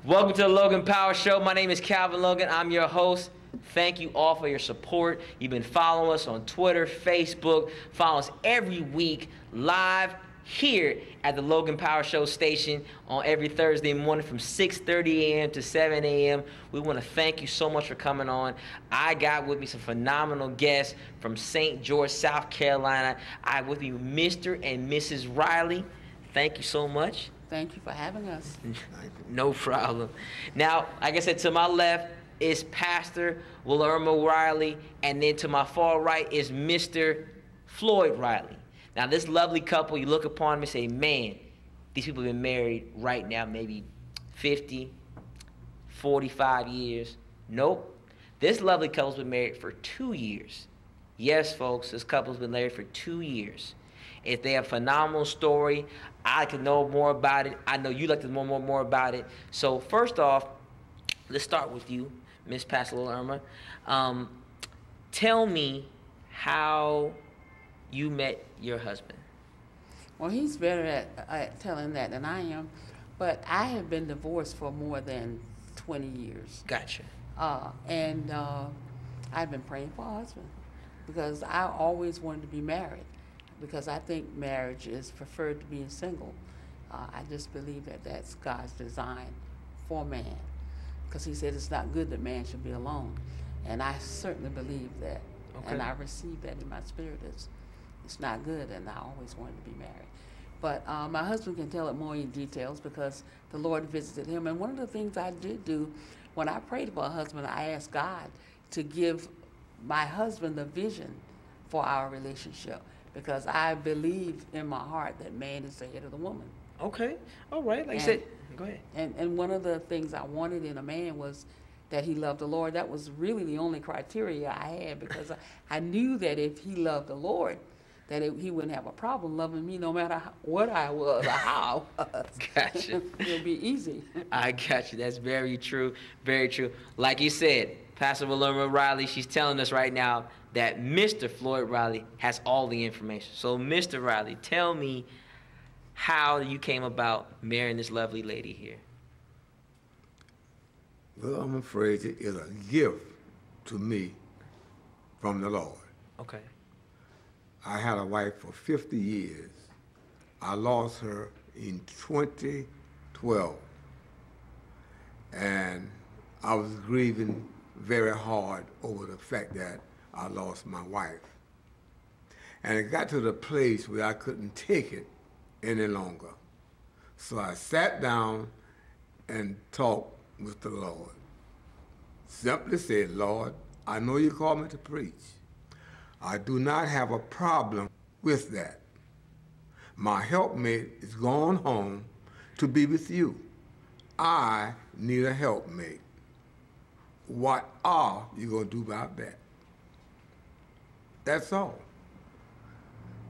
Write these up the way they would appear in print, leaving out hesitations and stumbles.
Welcome to the Logan Power Show. My name is Calvin Logan. I'm your host. Thank you all for your support. You've been following us on Twitter, Facebook. Follow us every week live here at the Logan Power Show station on every Thursday morning from 6:30 a.m. to 7 a.m. We want to thank you so much for coming on. I got with me some phenomenal guests from St. George, South Carolina. I have with me Mr. and Mrs. Riley. Thank you so much. Thank you for having us. No problem. Now, like I said, to my left is Pastor Wilerma Riley, and then to my far right is Mr. Floyd Riley. Now, this lovely couple, you look upon them and say, man, these people have been married right now maybe 50, 45 years. Nope. This lovely couple's been married for 2 years. Yes, folks, this couple's been married for 2 years. If they have a phenomenal story, I can know more about it. I know you like to know more about it. So first off, let's start with you, Miss Pastor Wilerma. Tell me how you met your husband. Well, he's better at telling that than I am, but I have been divorced for more than 20 years. Gotcha. I've been praying for a husband because I always wanted to be married, because I think marriage is preferred to being single. I just believe that that's God's design for man, because he said it's not good that man should be alone. And I certainly believe that. Okay. And I received that in my spirit. It's not good, and I always wanted to be married. But my husband can tell it more in details because the Lord visited him. And one of the things I did do when I prayed for a husband, I asked God to give my husband the vision for our relationship, because I believe in my heart that man is the head of the woman. Okay, all right. Like you said, go ahead. And one of the things I wanted in a man was that he loved the Lord. That was really the only criteria I had, because I knew that if he loved the Lord, that he wouldn't have a problem loving me no matter what I was or how I was. Gotcha. It would be easy. I got you. That's very true. Very true. Like you said, Pastor Wilerma Riley, she's telling us right now that Mr. Floyd Riley has all the information. So, Mr. Riley, tell me how you came about marrying this lovely lady here. Well, I'm afraid it is a gift to me from the Lord. Okay. I had a wife for 50 years. I lost her in 2012. And I was grieving very hard over the fact that I lost my wife. And it got to the place where I couldn't take it any longer. So I sat down and talked with the Lord. Simply said, Lord, I know you called me to preach. I do not have a problem with that. My helpmate is gone home to be with you. I need a helpmate. What are you going to do about that? That's all.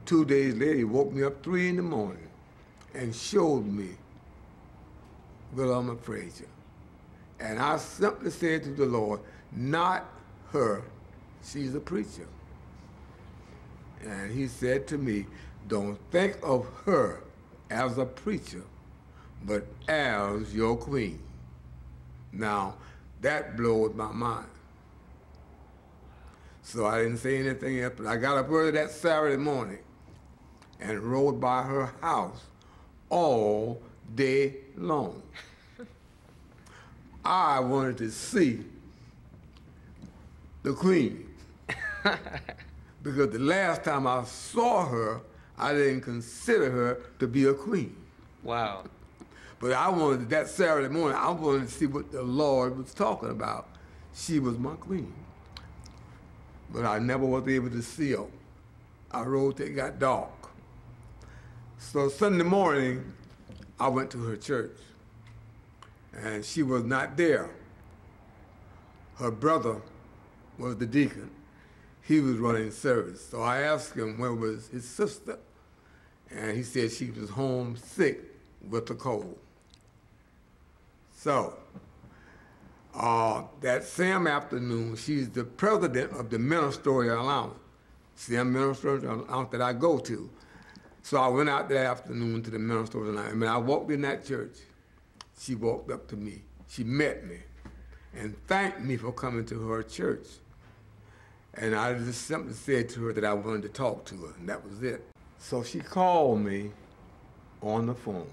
2 days later, he woke me up 3 in the morning and showed me Wilerma Frazier. And I simply said to the Lord, not her, she's a preacher. And he said to me, don't think of her as a preacher, but as your queen. Now, that blows my mind. So I didn't say anything else, but I got up early that Saturday morning and rode by her house all day long. I wanted to see the queen. Because the last time I saw her, I didn't consider her to be a queen. Wow. But I wanted, that Saturday morning, I wanted to see what the Lord was talking about. She was my queen. But I never was able to see her. I rode till it got dark. So Sunday morning, I went to her church, and she was not there. Her brother was the deacon. He was running service. So I asked him where was his sister, and he said she was home sick with a cold. So that same afternoon, she's the president of the ministerial allowance, same ministerial allowance that I go to. So I went out that afternoon to the ministerial allowance, and when I walked in that church, she walked up to me she met me and thanked me for coming to her church. And I just simply said to her that I wanted to talk to her, and that was it. So she called me on the phone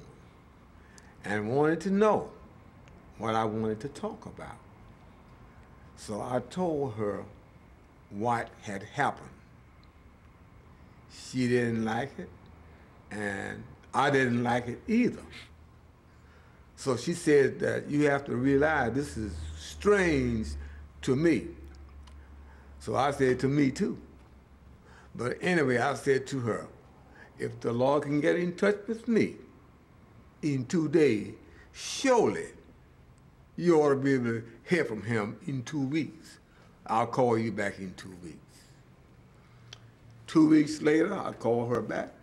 and wanted to know what I wanted to talk about. So I told her what had happened. She didn't like it, and I didn't like it either. So she said that you have to realize this is strange to me. So I said, to me too. But anyway, I said to her, if the Lord can get in touch with me in 2 days, surely you ought to be able to hear from him in 2 weeks. I'll call you back in 2 weeks. 2 weeks later, I called her back.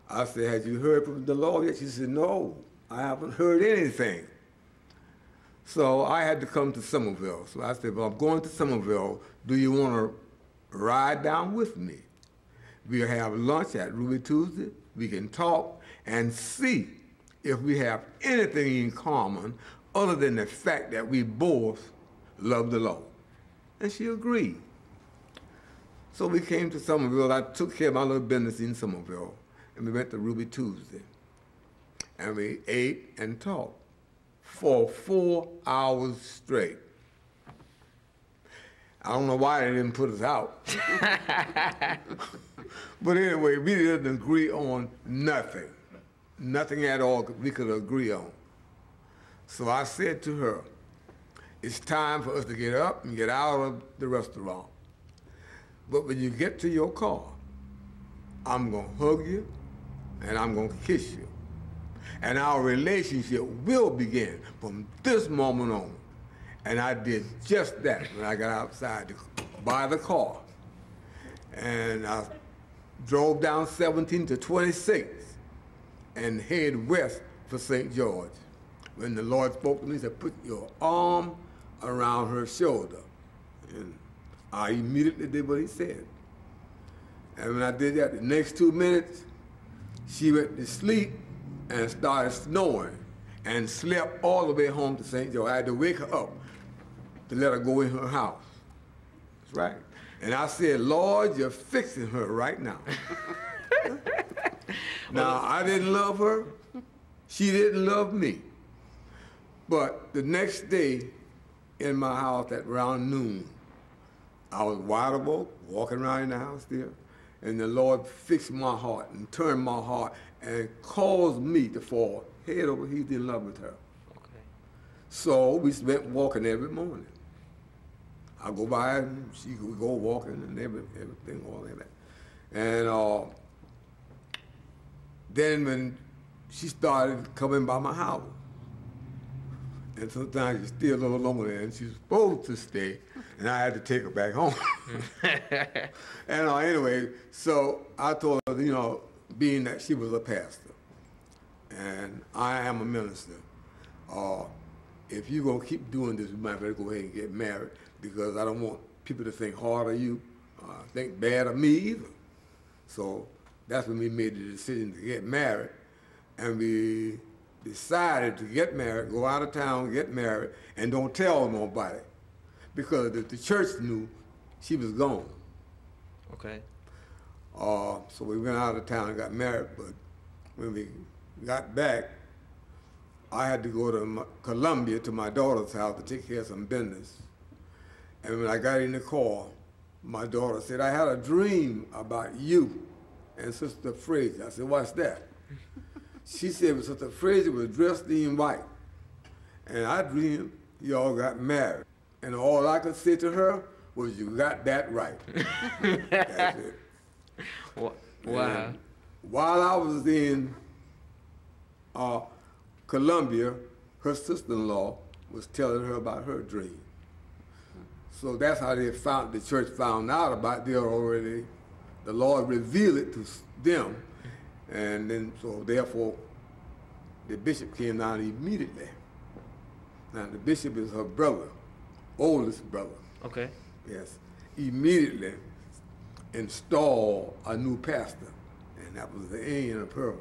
I said, have you heard from the Lord yet? She said, no, I haven't heard anything. So I had to come to Somerville. So I said, well, I'm going to Somerville. Do you want to ride down with me? We'll have lunch at Ruby Tuesday. We can talk and see if we have anything in common other than the fact that we both love the Lord. And she agreed. So we came to Somerville. I took care of my little business in Somerville, and we went to Ruby Tuesday. And we ate and talked for 4 hours straight. I don't know why they didn't put us out. But anyway, we didn't agree on nothing. Nothing at all we could agree on. So I said to her, it's time for us to get up and get out of the restaurant. But when you get to your car, I'm going to hug you and I'm going to kiss you. And our relationship will begin from this moment on. And I did just that when I got outside to buy the car. And I drove down 17 to 26 and head west for St. George. When the Lord spoke to me, he said, put your arm around her shoulder. And I immediately did what he said. And when I did that, the next 2 minutes, she went to sleep and started snoring and slept all the way home to St. George. I had to wake her up to let her go in her house. That's right. And I said, Lord, you're fixing her right now. Now, I didn't love her. She didn't love me. But the next day in my house at around noon, I was wide awake, walking around in the house there, and the Lord fixed my heart and turned my heart and caused me to fall head over heels in love with her. Okay. So we went walking every morning. I go by and she would go walking and everything, all that. And then when she started coming by my house, and sometimes she stayed a little longer than she was supposed to stay, and I had to take her back home. And anyway, so I told her, you know, being that she was a pastor, and I am a minister, if you're going to keep doing this, you might better go ahead and get married, because I don't want people to think hard of you, think bad of me either. So that's when we made the decision to get married, and we decided to get married, go out of town, get married, and don't tell nobody. Because if the church knew, she was gone. Okay. So we went out of town and got married, but when we got back, I had to go to Columbia to my daughter's house to take care of some business. And when I got in the car, my daughter said, I had a dream about you and Sister Fraser. I said, what's that? She said, well, Sister Fraser was dressed in white. And I dreamed y'all got married. And all I could say to her was, you got that right. That's it. Wow. And while I was in Columbia, her sister-in-law was telling her about her dream. So that's how the church found out about it. Already, the Lord revealed it to them. And then, so therefore, the bishop came down immediately. Now, the bishop is her brother, oldest brother. Okay. Yes. Immediately installed a new pastor. And that was the end of her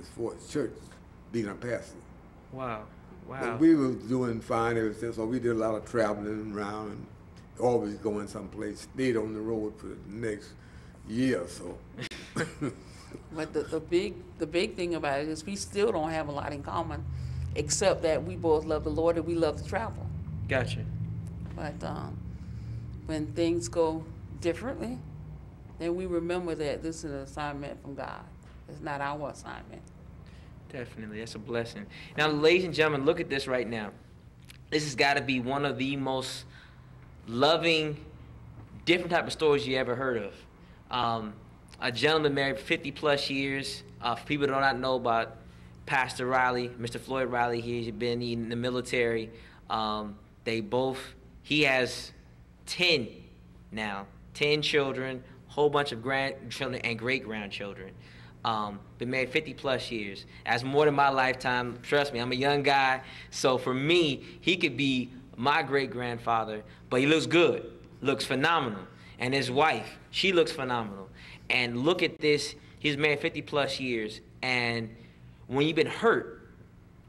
as far as church being a pastor. Wow. Wow. But we were doing fine ever since, so we did a lot of traveling around and always going someplace, stayed on the road for the next year or so. But the big thing about it is we still don't have a lot in common, except that we both love the Lord and we love to travel. Gotcha. But when things go differently, then we remember that this is an assignment from God. It's not our assignment. Definitely, that's a blessing. Now, ladies and gentlemen, look at this right now. This has got to be one of the most loving, different type of stories you ever heard of. A gentleman married for 50 plus years. For people who do not know about Pastor Riley, Mr. Floyd Riley, he's been in the military. He has 10 now, 10 children, whole bunch of grandchildren and great-grandchildren. Been married 50 plus years. That's more than my lifetime. Trust me, I'm a young guy. So for me, he could be my great-grandfather, but he looks good, looks phenomenal. And his wife, she looks phenomenal. And look at this, he's married 50 plus years. And when you've been hurt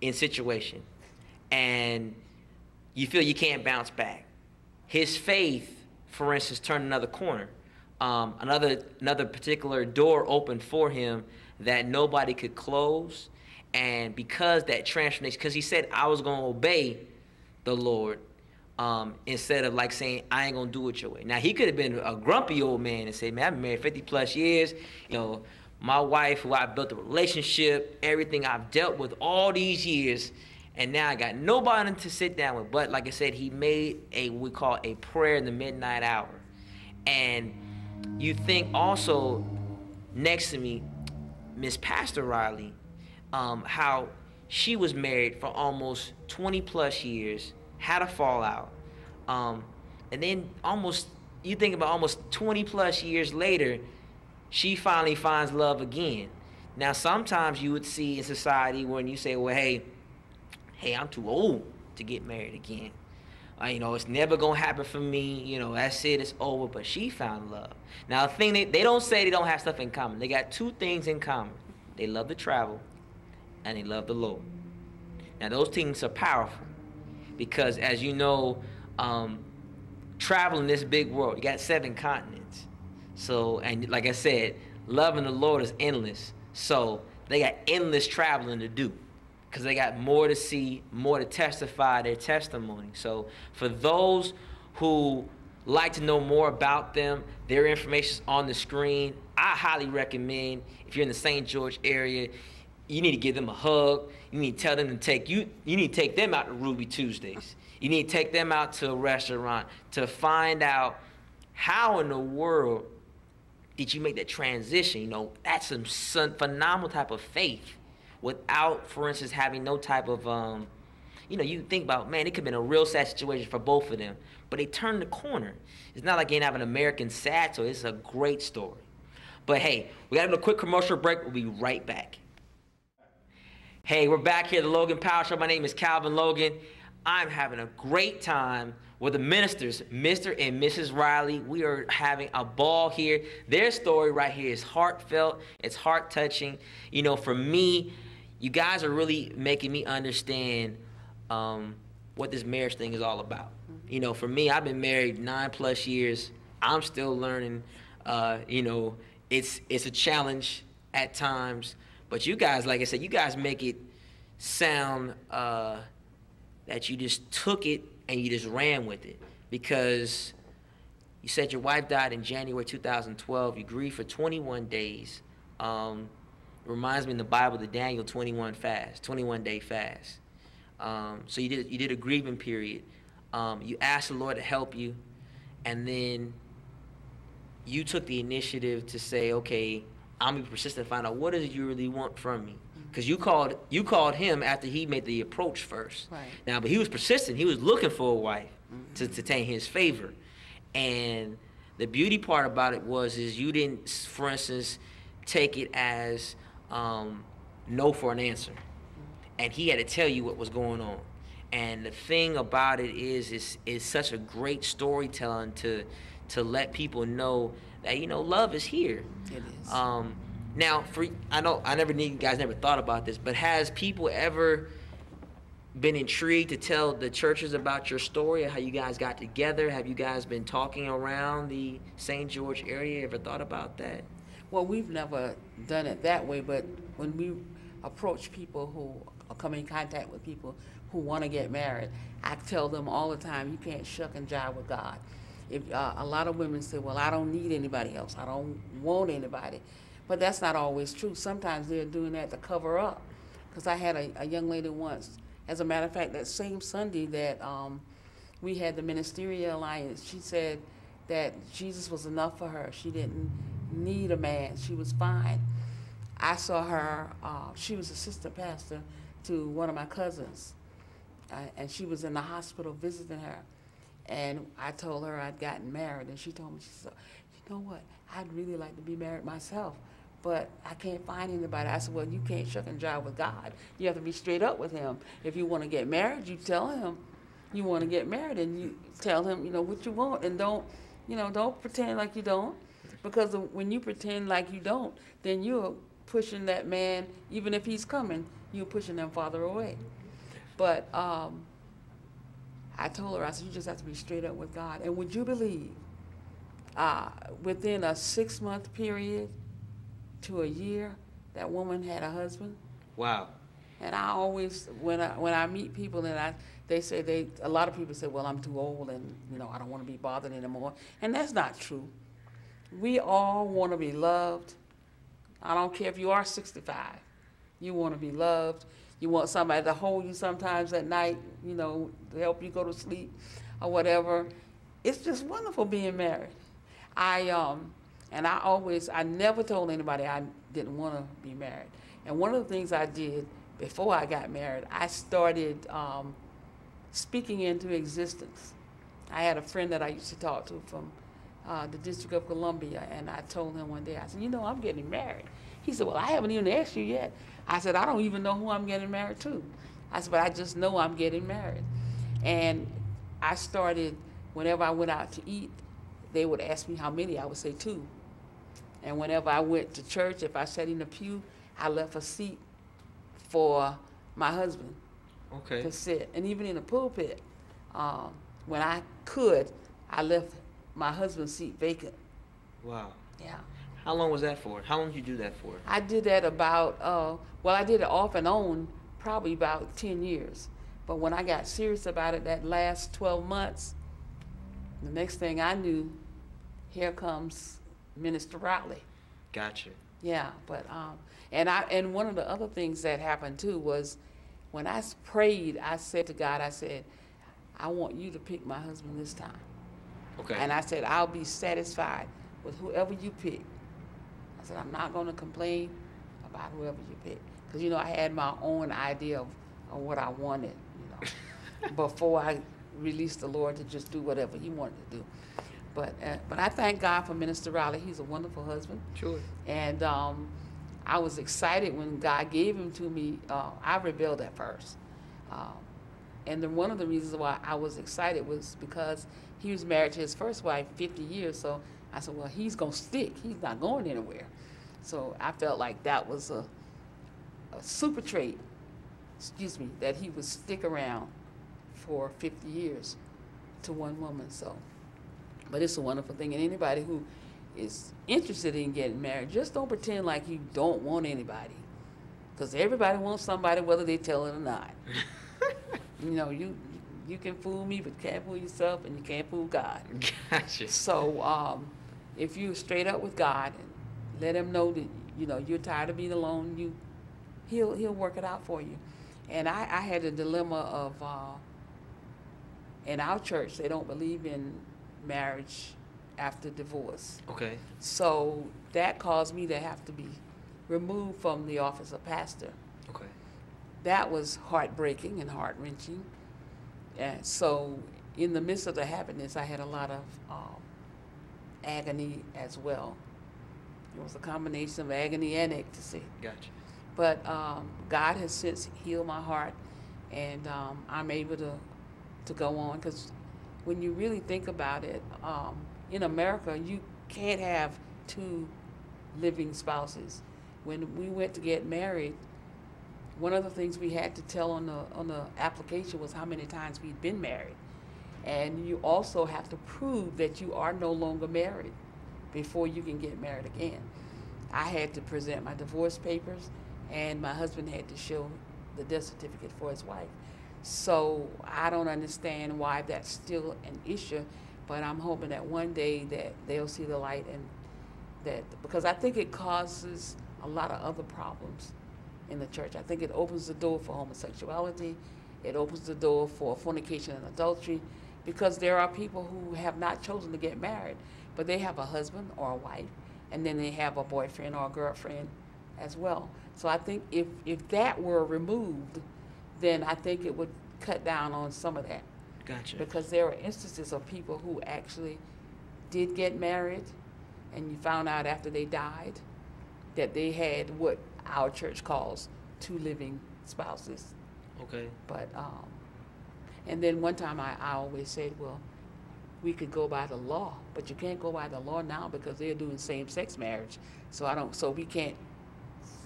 in situation and you feel you can't bounce back, his faith, for instance, turned another corner. Another particular door opened for him that nobody could close. And because that transformation, because he said, I was going to obey the Lord instead of like saying, I ain't going to do it your way. Now, he could have been a grumpy old man and say, man, I've been married 50 plus years. You know, my wife, who I built a relationship, everything I've dealt with all these years, and now I got nobody to sit down with. But like I said, he made we call a prayer in the midnight hour. And you think also next to me, Miss Pastor Riley, how she was married for almost 20 plus years, had a fallout, and then you think about almost 20 plus years later, she finally finds love again. Now, sometimes you would see in society when you say, well, hey, I'm too old to get married again. It's never going to happen for me. That's it. It's over. But she found love. Now, the thing, they don't say they don't have stuff in common. They got two things in common. They love to travel, and they love the Lord. Now, those things are powerful because, as you know, traveling this big world, you got 7 continents. So, and like I said, loving the Lord is endless. So, they got endless traveling to do, because they got more to see, more to testify their testimony. So for those who like to know more about them, their information is on the screen. I highly recommend, if you're in the St. George area, you need to give them a hug. You need to tell them to you need to take them out to Ruby Tuesdays. You need to take them out to a restaurant to find out how in the world did you make that transition. That's some phenomenal type of faith. Without, for instance, having no type of, you think about, man, it could have been a real sad situation for both of them. But they turned the corner. It's not like they have an American sad story. It's a great story. But, hey, we got a quick commercial break. We'll be right back. Hey, we're back here at the Logan Power Show. My name is Calvin Logan. I'm having a great time with the ministers, Mr. and Mrs. Riley. We are having a ball here. Their story right here is heartfelt. It's heart-touching. For me, you guys are really making me understand what this marriage thing is all about. For me, I've been married 9 plus years. I'm still learning. It's a challenge at times. But you guys, like I said, you guys make it sound that you just took it and you just ran with it. Because you said your wife died in January 2012. You grieved for 21 days. Reminds me in the Bible, the Daniel 21-day fast. So you did a grieving period. You asked the Lord to help you, and then you took the initiative to say, okay, I'm gonna be persistent, find out what is it you really want from me. Because you called him after he made the approach first. Right. Now, but he was persistent. He was looking for a wife to attain his favor. And the beauty part about it is you didn't, for instance, take it as no for an answer. And he had to tell you what was going on. And the thing about it is such a great storytelling to let people know that, love is here. It is. Now, you guys never thought about this, but has people ever been intrigued to tell the churches about your story and how you guys got together? Have you guys been talking around the St. George area? Ever thought about that? Well, we've never done it that way, but when we approach people who come in contact with people who want to get married, I tell them all the time, you can't shuck and jive with God. If a lot of women say, well, I don't need anybody else. I don't want anybody. But that's not always true. Sometimes they're doing that to cover up. Because I had a young lady once, as a matter of fact, that same Sunday that we had the Ministerial Alliance, she said that Jesus was enough for her. She didn't need a man. She was fine. I saw her, she was assistant pastor to one of my cousins, and she was in the hospital visiting her. And I told her I'd gotten married, and she told me, she said, you know what, I'd really like to be married myself, but I can't find anybody. I said, well, you can't shuck and jive with God. You have to be straight up with him. If you want to get married, you tell him you want to get married, and you tell him, what you want, and don't pretend like you don't, because when you pretend like you don't, then you're pushing that man, even if he's coming, you're pushing them farther away. But I told her, I said, you just have to be straight up with God. And would you believe, within a 6-month period to a year, that woman had a husband? Wow. And I always, when I meet people, and a lot of people say, well, I'm too old, and I don't want to be bothered anymore. And that's not true. We all want to be loved. I don't care if you are 65. You want to be loved. You want somebody to hold you sometimes at night, to help you go to sleep or whatever. It's just wonderful being married. I never told anybody I didn't want to be married. And one of the things I did before I got married, I started speaking into existence. I had a friend that I used to talk to from the District of Columbia, and I told him one day, I said, I'm getting married. He said, well, I haven't even asked you yet. I said, I don't even know who I'm getting married to. I said, but I just know I'm getting married. And I started, whenever I went out to eat, they would ask me how many. I would say 2. And whenever I went to church, if I sat in the pew, I left a seat for my husband to sit. And even in the pulpit, when I could, I left my husband's seat vacant. Wow. Yeah. How long was that for? How long did you do that for? I did that about, I did it off and on probably about 10 years. But when I got serious about it, that last 12 months, the next thing I knew, here comes Minister Riley. Gotcha. Yeah, but, and one of the other things that happened too was when I prayed, I said to God, I want you to pick my husband this time. Okay. And I said, I'll be satisfied with whoever you pick. I said, I'm not going to complain about whoever you pick. Because, I had my own idea of what I wanted, before I released the Lord to just do whatever he wanted to do. But I thank God for Minister Riley. He's a wonderful husband. Sure. And I was excited when God gave him to me. I rebelled at first. And then one of the reasons why I was excited was because he was married to his first wife 50 years. So I said, well, he's going to stick. He's not going anywhere. So I felt like that was a super trait, that he would stick around for 50 years to one woman. So, but it's a wonderful thing. And anybody who is interested in getting married, just don't pretend like you don't want anybody. Because everybody wants somebody whether they tell it or not. You can fool me, but you can't fool yourself, and you can't fool God. Gotcha. So if you're straight up with God, and let him know that you're tired of being alone, he'll work it out for you. And I had a dilemma of in our church they don't believe in marriage after divorce. Okay. So that caused me to have to be removed from the office of pastor. Okay. That was heartbreaking and heart-wrenching. And so in the midst of the happiness, I had a lot of agony as well. It was a combination of agony and ecstasy. Gotcha. But God has since healed my heart, and I'm able to go on. Because when you really think about it, in America, you can't have 2 living spouses. When we went to get married, one of the things we had to tell on the application was how many times we'd been married. And you also have to prove that you are no longer married before you can get married again. I had to present my divorce papers, and my husband had to show the death certificate for his wife. So I don't understand why that's still an issue, but I'm hoping that one day that they'll see the light, and that, because I think it causes a lot of other problems in the church. I think it opens the door for homosexuality. It opens the door for fornication and adultery, because there are people who have not chosen to get married, but they have a husband or a wife, and then they have a boyfriend or a girlfriend as well. So I think if that were removed, then I think it would cut down on some of that. Gotcha. Because there are instances of people who actually did get married, and you found out after they died that they had what our church calls two living spouses. Okay. But and then one time I always said, well, we could go by the law, but you can't go by the law now because they're doing same-sex marriage. So we can't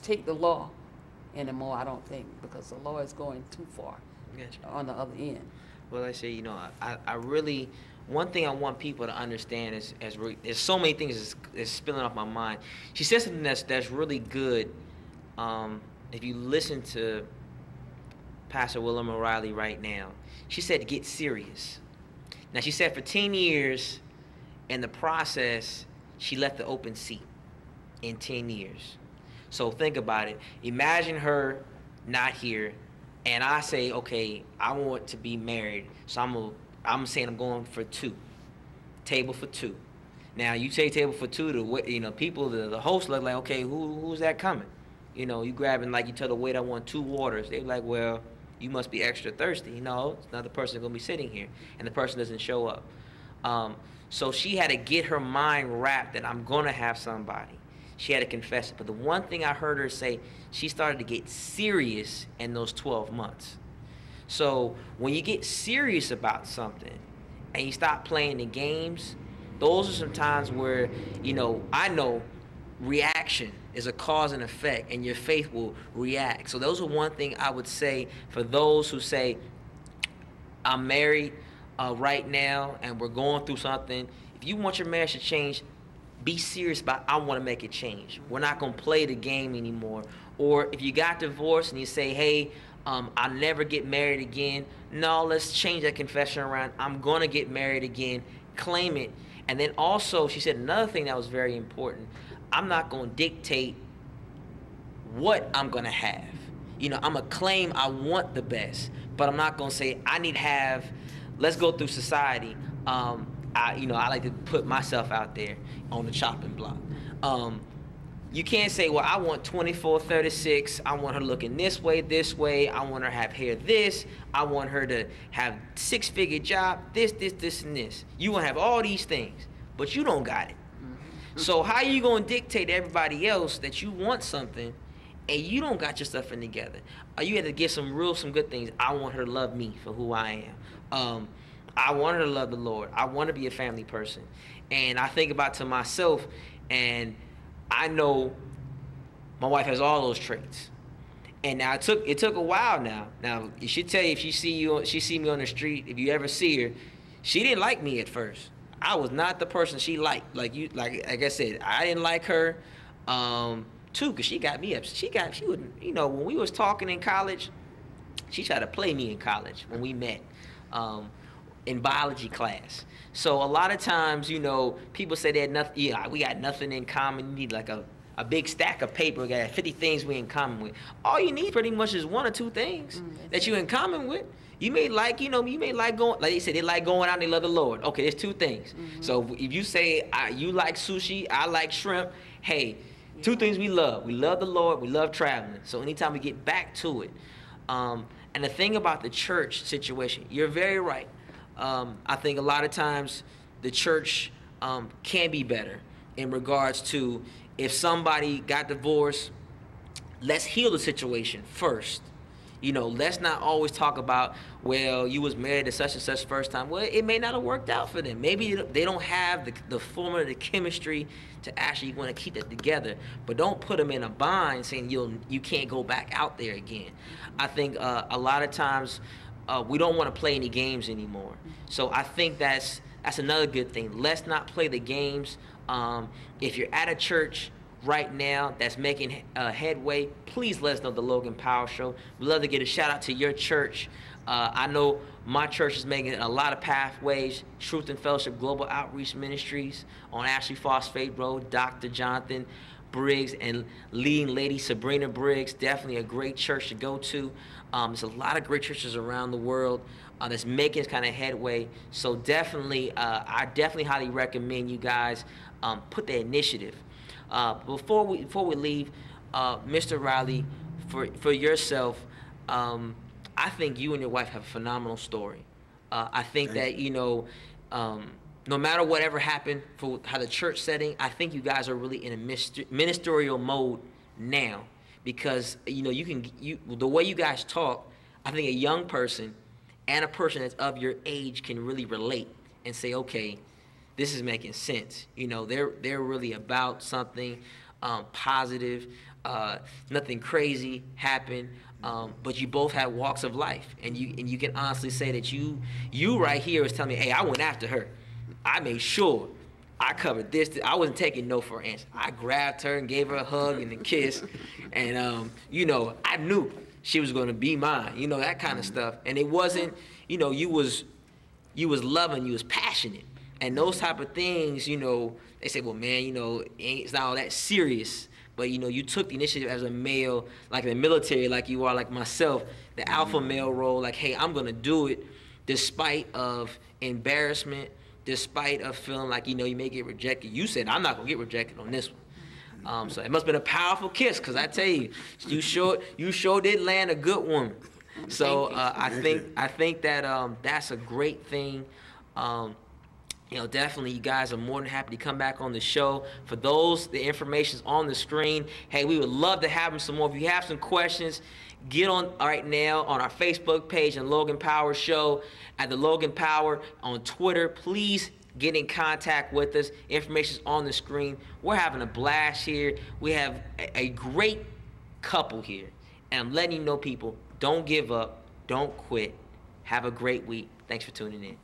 take the law anymore, I don't think, because the law is going too far. Gotcha. On the other end. Well, I say, I really, one thing I want people to understand is there's so many things that's spilling off my mind. She said something that's really good. If you listen to Pastor Wilerma Riley right now, she said, get serious. Now, she said for 10 years, in the process, she left the open seat in 10 years. So think about it. Imagine her not here, and I say, okay, I want to be married, so I'm saying I'm going for two. Table for two. Now, you say table for two, people, the host look like, okay, who's that coming? You grabbing, like, you tell the waiter I want 2 waters. They're like, well, you must be extra thirsty. No, it's not the person going to be sitting here, and the person doesn't show up. So she had to get her mind wrapped that I'm going to have somebody. She had to confess it. But the one thing I heard her say, she started to get serious in those 12 months. So when you get serious about something and you stop playing the games, those are some times where, I know reaction is a cause and effect, and your faith will react. So those are one thing I would say for those who say, I'm married right now and we're going through something. If you want your marriage to change, be serious about, I want to make it change. We're not going to play the game anymore. Or if you got divorced and you say, hey, I'll never get married again. No, let's change that confession around. I'm going to get married again. Claim it. And then also, she said another thing that was very important. I'm not going to dictate what I'm going to have. I'm going to claim I want the best, but I'm not going to say I need to have, let's go through society. I like to put myself out there on the chopping block. You can't say, well, I want 24, 36. I want her looking this way. I want her to have hair this. I want her to have 6-figure job, this, and this. You want to have all these things, but you don't got it. So how you going to dictate to everybody else that you want something and you don't got your stuff in together? You have to get some good things. I want her to love me for who I am. I want her to love the Lord. I want to be a family person. And I think about to myself, and I know my wife has all those traits. And now it took a while now. Now, she tell you if she see me on the street, if you ever see her, she didn't like me at first. I was not the person she liked. Like I said, I didn't like her too, because she got me up. She would, when we was talking in college, she tried to play me in college when we met. In biology class. So a lot of times, people say they had nothing, we got nothing in common. You need like a big stack of paper. We got 50 things we in common with. All you need pretty much is 1 or 2 things that you in common with. You may like, going, like they said, they like going out and they love the Lord. Okay, there's 2 things. Mm-hmm. So if you say you like sushi, I like shrimp, hey, 2 things we love. We love the Lord, we love traveling. So anytime we get back to it. And the thing about the church situation, you're very right. I think a lot of times the church can be better in regards to if somebody got divorced, let's heal the situation first. You know, let's not always talk about, well, you was married to such and such first time. Well, it may not have worked out for them. Maybe they don't have the formula, the chemistry to actually want to keep that together. But don't put them in a bind saying you can't go back out there again. I think a lot of times we don't want to play any games anymore. So I think that's another good thing. Let's not play the games. If you're at a church right now that's making headway, please let us know the Logan Power Show. We'd love to get a shout out to your church. I know my church is making a lot of pathways. Truth and Fellowship Global Outreach Ministries on Ashley Phosphate Road. Dr. Jonathan Briggs and leading lady Sabrina Briggs, definitely a great church to go to. There's a lot of great churches around the world that's making this kind of headway. So definitely, I definitely highly recommend you guys put the initiative. Before we leave, Mr. Riley, for yourself, I think you and your wife have a phenomenal story. I think that, you know, no matter whatever happened for how the church setting, I think you guys are really in a ministerial mode now, because, you know, the way you guys talk, I think a young person and a person that's of your age can really relate and say, okay, this is making sense. You know, they're really about something positive. Nothing crazy happened, but you both had walks of life, and you can honestly say that you right here is telling me, hey, I went after her. I made sure I covered this. I wasn't taking no for an answer. I grabbed her and gave her a hug and a kiss, and you know, I knew she was going to be mine. You know, that kind of stuff. And it wasn't, you know, you was loving, you was passionate. And those type of things, you know, they say, well, man, you know, it's not all that serious. But, you know, you took the initiative as a male, like in the military, like you are, like myself, the alpha male role, like, hey, I'm going to do it despite of embarrassment, despite of feeling like, you know, you may get rejected. You said, I'm not going to get rejected on this one. So it must have been a powerful kiss, because I tell you, you sure did land a good woman. So I think that that's a great thing. You know, definitely you guys are more than happy to come back on the show. For those, the information's on the screen. Hey, we would love to have them some more. If you have some questions, get on right now on our Facebook page and Logan Power Show at the Logan Power on Twitter. Please get in contact with us. Information's on the screen. We're having a blast here. We have a great couple here. And I'm letting you know, people, don't give up. Don't quit. Have a great week. Thanks for tuning in.